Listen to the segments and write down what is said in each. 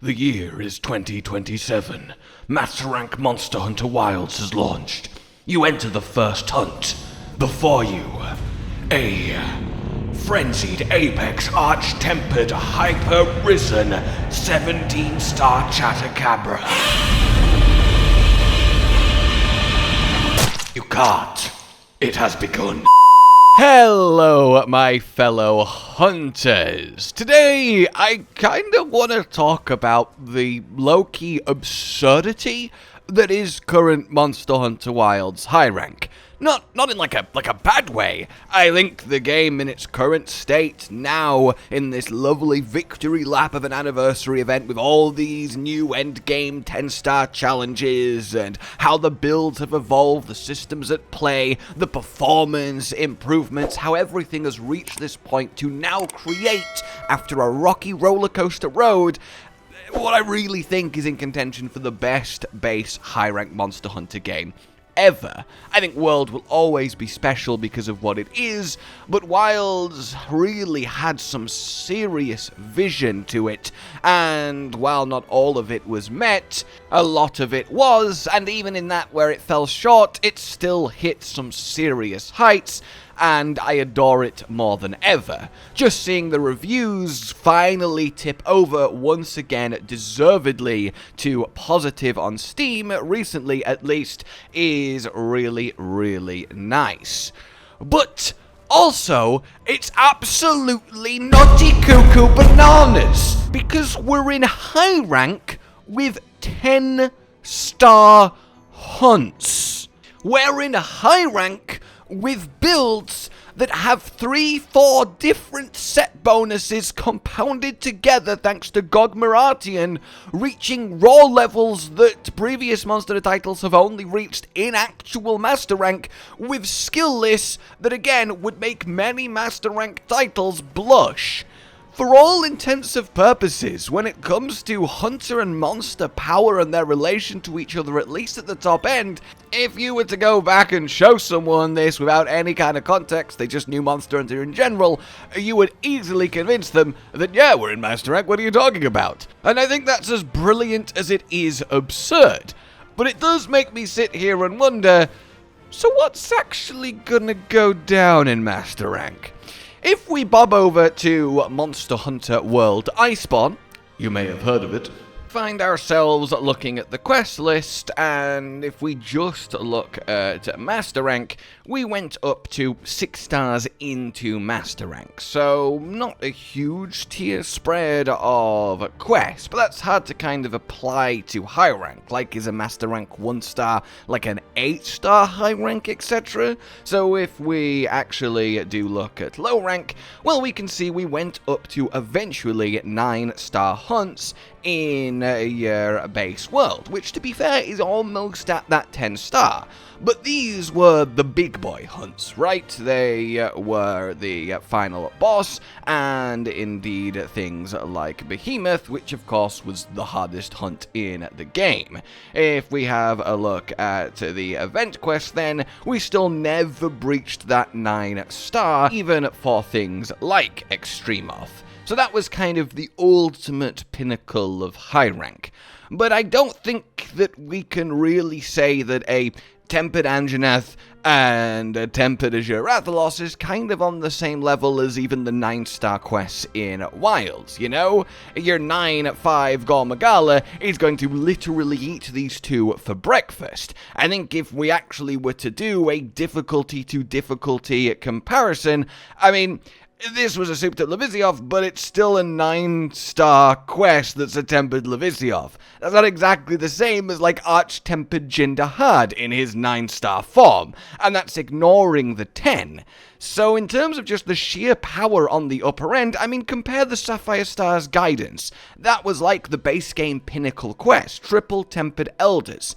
The year is 2027. Master Rank Monster Hunter Wilds has launched. You enter the first hunt. Before you, a frenzied apex arch-tempered hyper-risen 17-star Chattercabra. You can't. It has begun. Hello, my fellow hunters. Today, I kinda want to talk about the low-key absurdity that is current Monster Hunter Wilds high rank. Not in like a bad way. I think the game in its current state now, in this lovely victory lap of an anniversary event with all these new endgame 10-star challenges and how the builds have evolved, the systems at play, the performance improvements, how everything has reached this point to now create, after a rocky roller coaster road, what I really think is in contention for the best base high-rank Monster Hunter game ever. I think World will always be special because of what it is, but Wilds really had some serious vision to it, and while not all of it was met, a lot of it was, and even in that where it fell short, it still hit some serious heights, and I adore it more than ever. Just seeing the reviews finally tip over once again, deservedly, to positive on Steam, recently at least, is really, really nice. But also, it's absolutely nutty cuckoo bananas, because we're in high rank with 10-star hunts. We're in high rank with builds that have 3-4 different set bonuses compounded together thanks to gogma artian, reaching raw levels that previous Monster titles have only reached in actual Master Rank, with skill lists that again would make many Master Rank titles blush. For all intensive purposes, when it comes to Hunter and Monster power and their relation to each other, at least at the top end, if you were to go back and show someone this without any kind of context, they just knew Monster Hunter in general, you would easily convince them that, yeah, we're in Master Rank, what are you talking about? And I think that's as brilliant as it is absurd. But it does make me sit here and wonder, so what's actually gonna go down in Master Rank? If we bob over to Monster Hunter World Iceborne, you may have heard of it, find ourselves looking at the quest list, and if we just look at Master Rank, we went up to 6 stars into Master Rank, so not a huge tier spread of quests, but that's hard to kind of apply to high rank, like is a Master Rank 1 star, like an 8-star high rank, etc. So if we actually do look at low rank, well, we can see we went up to eventually 9-star hunts in your base world, which to be fair is almost at that 10-star. But these were the big boy hunts, right? They were the final boss, and indeed things like Behemoth, which of course was the hardest hunt in the game. If we have a look at the event quest then, we still never breached that 9-star, even for things like Extremoth. So that was kind of the ultimate pinnacle of high rank. But I don't think that we can really say that a Tempered Anjanath and a Tempered Azure Rathalos is kind of on the same level as even the 9-star quests in Wilds, you know? Your 9-5 gore magala is going to literally eat these two for breakfast. I think if we actually were to do a difficulty to difficulty comparison, I mean, this was a souped up Levisioth, but it's still a 9-star quest that's a tempered Levisioth. That's not exactly the same as like arch-tempered dahaad in his 9-star form, and that's ignoring the 10. So in terms of just the sheer power on the upper end, I mean, compare the Sapphire Star's Guidance. That was like the base game pinnacle quest, triple tempered elders.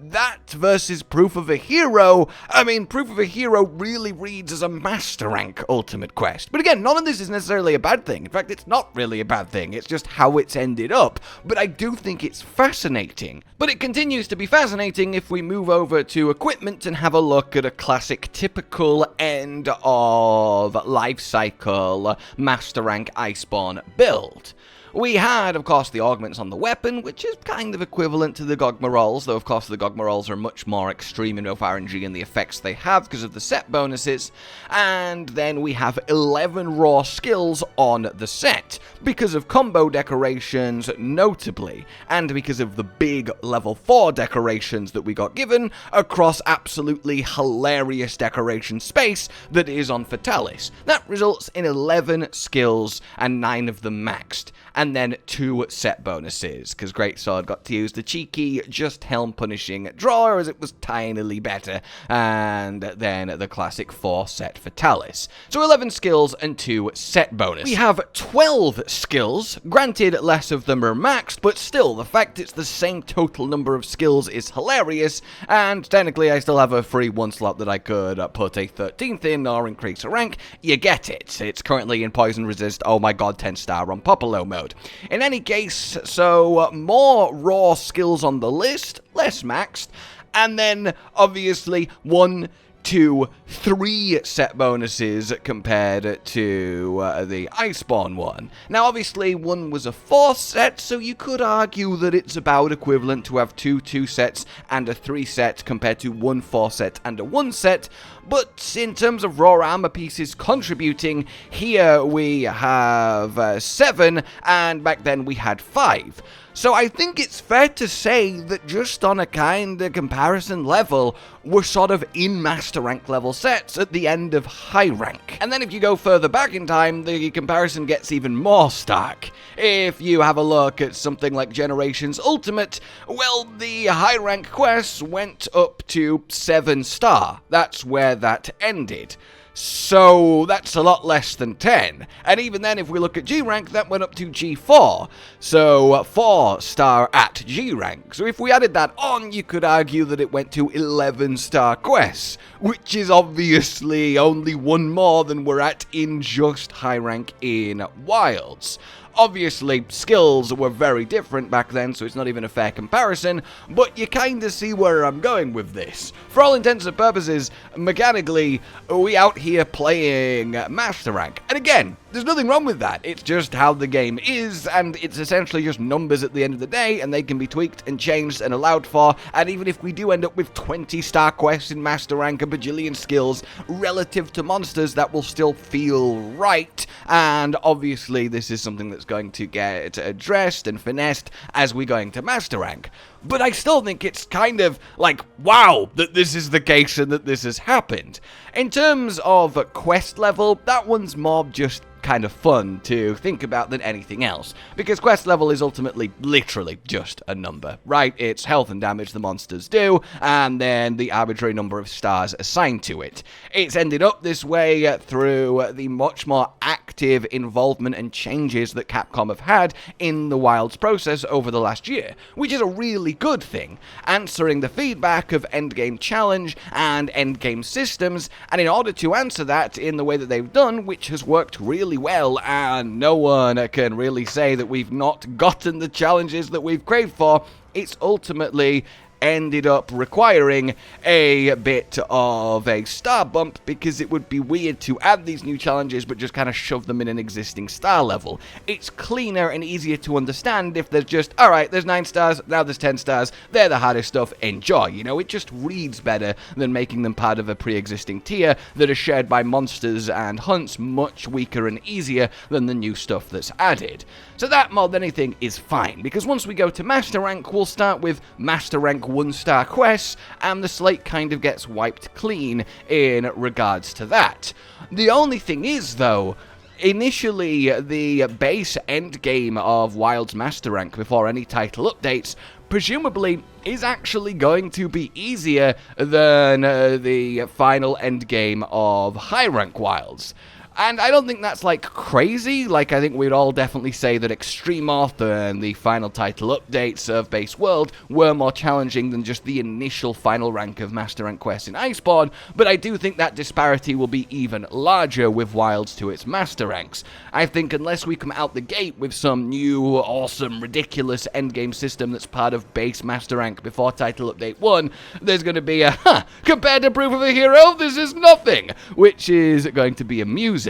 That versus Proof of a Hero, I mean, Proof of a Hero really reads as a Master Rank Ultimate Quest. But again, none of this is necessarily a bad thing. In fact, it's not really a bad thing. It's just how it's ended up. But I do think it's fascinating. But it continues to be fascinating if we move over to equipment and have a look at a classic typical end of life cycle Master Rank Iceborne build. We had, of course, the augments on the weapon, which is kind of equivalent to the gogma rolls, though of course the gogma rolls are much more extreme in both RNG and the effects they have because of the set bonuses. And then we have 11 raw skills on the set, because of combo decorations notably, and because of the big level 4 decorations that we got given across absolutely hilarious decoration space that is on Fatalis. That results in 11 skills and 9 of them maxed, and then 2 set bonuses, because Greatsword got to use the cheeky just helm punishing draw as it was tinily better, and then the classic 4 set Fatalis. So 11 skills and 2 set bonus. We have 12 skills, granted less of them are maxed, but still the fact it's the same total number of skills is hilarious, and technically I still have a free 1 slot that I could put a 13th in or increase a rank. You get it. It's currently in poison resist, oh my god, 10 star on Popolo mode. In any case, so more raw skills on the list, less maxed, and then obviously 1, 2, 3 set bonuses compared to the Iceborne one. Now obviously one was a 4 set, so you could argue that it's about equivalent to have 2 sets and a 3 set compared to 1 4 set and a 1 set, but in terms of raw armor pieces contributing, here we have 7, and back then we had 5. So I think it's fair to say that just on a kind of comparison level, we're sort of in Master Rank level sets at the end of High Rank. And then if you go further back in time, the comparison gets even more stark. If you have a look at something like Generations Ultimate, well, the High Rank quests went up to 7 star. That's where that ended. So that's a lot less than 10, and even then if we look at G rank, that went up to G4, so 4 star at G rank. So if we added that on, you could argue that it went to 11 star quests, which is obviously only 1 more than we're at in just high rank in Wilds. Obviously, skills were very different back then, so it's not even a fair comparison, but you kinda see where I'm going with this. For all intents and purposes, mechanically, we out here playing Master Rank. And again, there's nothing wrong with that. It's just how the game is, and it's essentially just numbers at the end of the day, and they can be tweaked and changed and allowed for, and even if we do end up with 20 star quests in Master Rank and bajillion skills, relative to monsters, that will still feel right, and obviously this is something that's going to get addressed and finessed as we go into Master Rank. But I still think it's kind of like, wow, that this is the case and that this has happened. In terms of quest level, that one's more just kind of fun to think about than anything else, because quest level is ultimately literally just a number, right? It's health and damage the monsters do, and then the arbitrary number of stars assigned to it. It's ended up this way through the much more active involvement and changes that Capcom have had in the Wilds process over the last year, which is a really good thing, answering the feedback of endgame challenge and endgame systems, and in order to answer that in the way that they've done, which has worked really well, and no one can really say that we've not gotten the challenges that we've craved for, it's ultimately ended up requiring a bit of a star bump, because it would be weird to add these new challenges but just kind of shove them in an existing star level. It's cleaner and easier to understand if there's just, alright, there's 9 stars, now there's 10 stars, they're the hardest stuff, enjoy, you know, it just reads better than making them part of a pre-existing tier that are shared by monsters and hunts much weaker and easier than the new stuff that's added. So that, more than anything, is fine, because once we go to Master Rank, we'll start with Master Rank 1-star quests, and the slate kind of gets wiped clean in regards to that. The only thing is, though, initially the base endgame of Wilds Master Rank before any title updates presumably is actually going to be easier than the final endgame of High Rank Wilds. And I don't think that's, like, crazy. Like, I think we'd all definitely say that Extreme Author and the final title updates of Base World were more challenging than just the initial final rank of Master Rank quests in Iceborne, but I do think that disparity will be even larger with Wilds to its Master Ranks. I think unless we come out the gate with some new, awesome, ridiculous endgame system that's part of Base Master Rank before Title Update 1, there's going to be a, compared to Proof of a Hero, this is nothing, which is going to be amusing.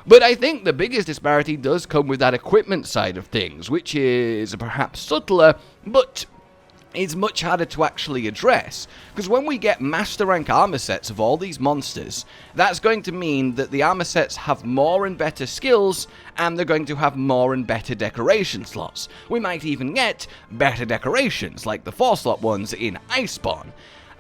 But I think the biggest disparity does come with that equipment side of things, which is perhaps subtler, but it's much harder to actually address, because when we get master rank armor sets of all these monsters, that's going to mean that the armor sets have more and better skills, and they're going to have more and better decoration slots. We might even get better decorations, like the 4-slot ones in Iceborne.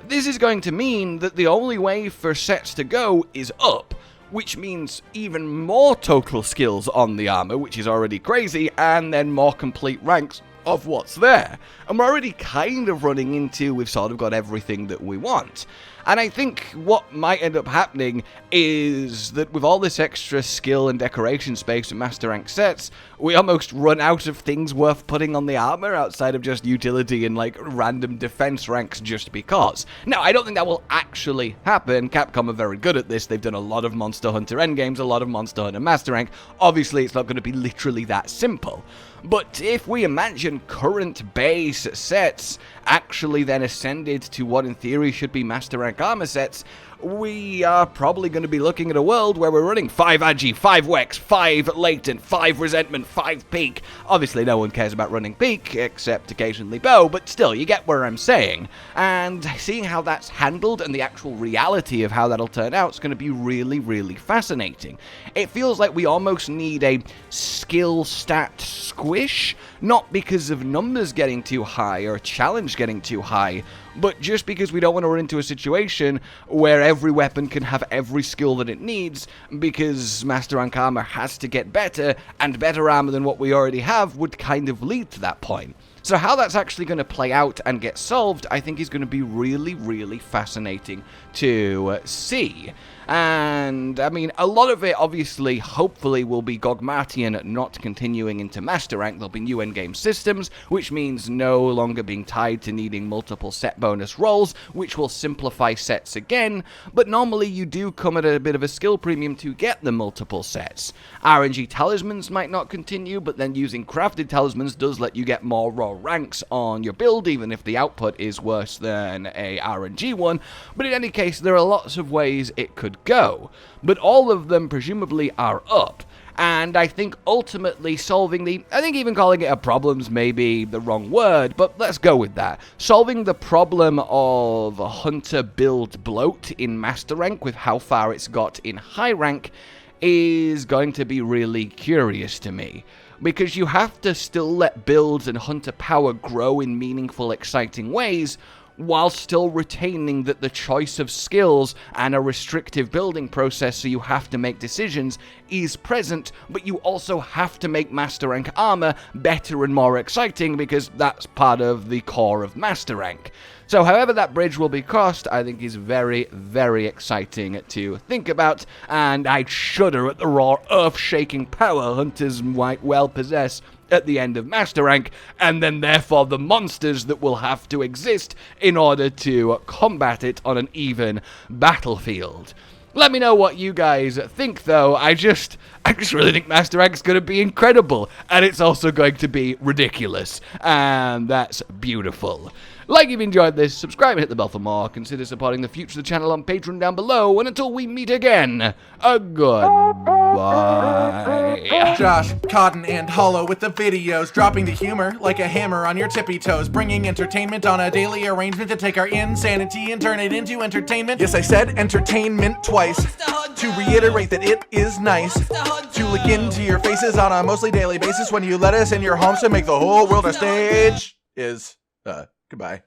This is going to mean that the only way for sets to go is up, which means even more total skills on the armor, which is already crazy, and then more complete ranks of what's there. And we're already kind of running into we've sort of got everything that we want. And I think what might end up happening is that with all this extra skill and decoration space in master rank sets, we almost run out of things worth putting on the armor outside of just utility and like random defense ranks just because. Now, I don't think that will actually happen. Capcom are very good at this. They've done a lot of Monster Hunter endgames, a lot of Monster Hunter master rank. Obviously, it's not going to be literally that simple. But if we imagine current base sets actually then ascended to what in theory should be master rank armor sets, we are probably going to be looking at a world where we're running 5 agi, 5 wex, 5 latent, 5 resentment, 5 peak. Obviously no one cares about running peak, except occasionally bow, but still, you get where I'm saying. And seeing how that's handled and the actual reality of how that'll turn out is going to be really, really fascinating. It feels like we almost need a skill stat squish, not because of numbers getting too high or challenge getting too high, but just because we don't want to run into a situation where every weapon can have every skill that it needs, because master rank armor has to get better, and better armor than what we already have would kind of lead to that point. So how that's actually going to play out and get solved, I think is going to be really, really fascinating to see. And, I mean, a lot of it, obviously, hopefully, will be Gogmatian not continuing into Master Rank. There'll be new endgame systems, which means no longer being tied to needing multiple set bonus rolls, which will simplify sets again, but normally you do come at a bit of a skill premium to get the multiple sets. RNG talismans might not continue, but then using crafted talismans does let you get more raw ranks on your build, even if the output is worse than a RNG one. But in any case, there are lots of ways it could go, but all of them presumably are up. And I think ultimately solving I think even calling it a problem's maybe the wrong word, but let's go with that. Solving the problem of hunter build bloat in master rank with how far it's got in high rank is going to be really curious to me. Because you have to still let builds and hunter power grow in meaningful, exciting ways, while still retaining that the choice of skills and a restrictive building process, so you have to make decisions, is present, but you also have to make master rank armor better and more exciting, because that's part of the core of master rank. So however that bridge will be crossed, I think is very, very exciting to think about, and I shudder at the raw, earth-shaking power hunters might well possess at the end of master rank, and then therefore the monsters that will have to exist in order to combat it on an even battlefield. Let me know what you guys think, though. I just really think Master Rank is going to be incredible, and it's also going to be ridiculous, and that's beautiful. Like if you've enjoyed this, subscribe and hit the bell for more. Consider supporting the future of the channel on Patreon down below, and until we meet again, a goodbye. Josh, Cotton, and Hollow with the videos, dropping the humor like a hammer on your tippy toes, bringing entertainment on a daily arrangement to take our insanity and turn it into entertainment. Yes, I said entertainment twice, to reiterate that it is nice to look into your faces on a mostly daily basis when you let us in your homes to make the whole world a stage. Goodbye.